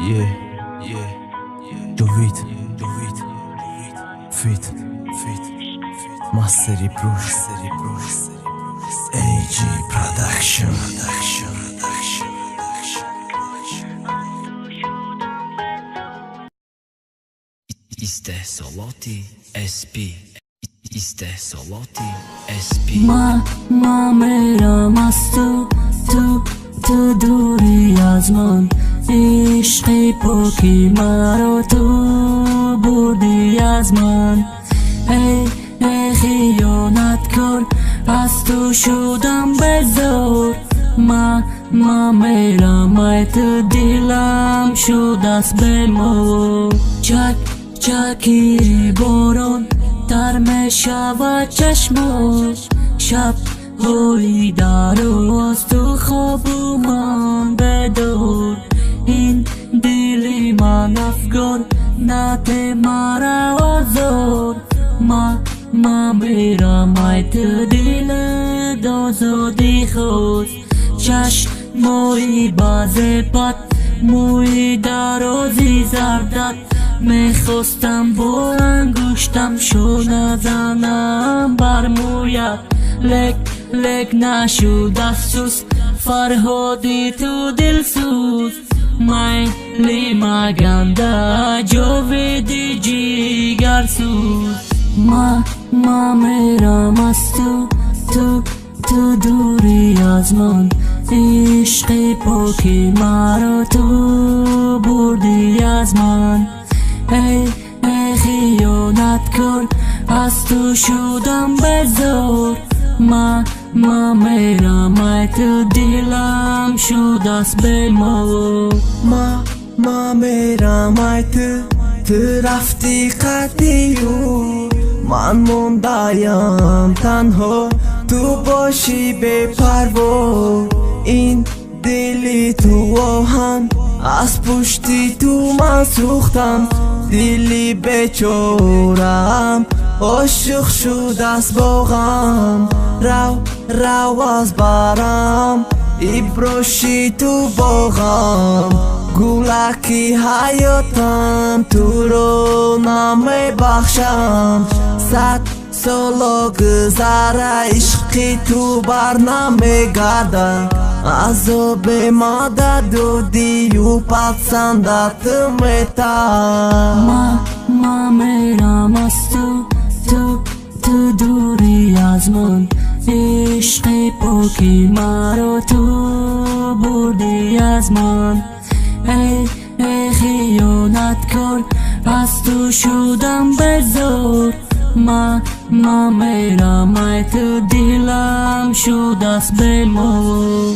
Yeah, David, Fit, Mastery Bruce, AG Production. استحصالاتي SP استحصالاتي SP ما میرا مستو تو دوری از من، عشقی پاکی مرا تو بردی از من. ای خیانت کن، از تو شدم بزار. ما میرم، ای تو دلم شد از بمار. چکی باران در می شود چشماش، شب های در از تو خواب من بدار. این دلی من افگار نده مرا آزار. ما میرم، ای تو دل دازادی خواست. چشمایی باز بد، موی درازی زردت. میخواستم با انگشتم شو نزنم بر مویت، لک نشد افسوس. فرهادی تو دل سوز، میلی مگنده جاویدی جیگر سوز. ما میرم از تو دوری از من، عشق پاکی مرا تو بردی از من. ای خیانت کن، از تو شدم بزار. ما میرم، ای تو دلم شد از بمار. ما میرم، ای تو رفتی قدیو. من موندایم تنها، تو باشی بی پروا. این دلی تو آهن، از پشتی تو من سوختم. دلی بیچارم عاشق شد از باغم. رو از برم ایبروشی تو باغم. گلکی حیاتم تو رو نمی بخشم. 100 سال گذره عشقی تو بر نمی گرده. عذاب مادر دودی و پسندت میتم. ما میرم از تو دوری از من، عشق پاکی مرا تو بردی از من. ای خیانت کن، از تو شدم بزار. ما میرم، ای تو دلم شد از بمار.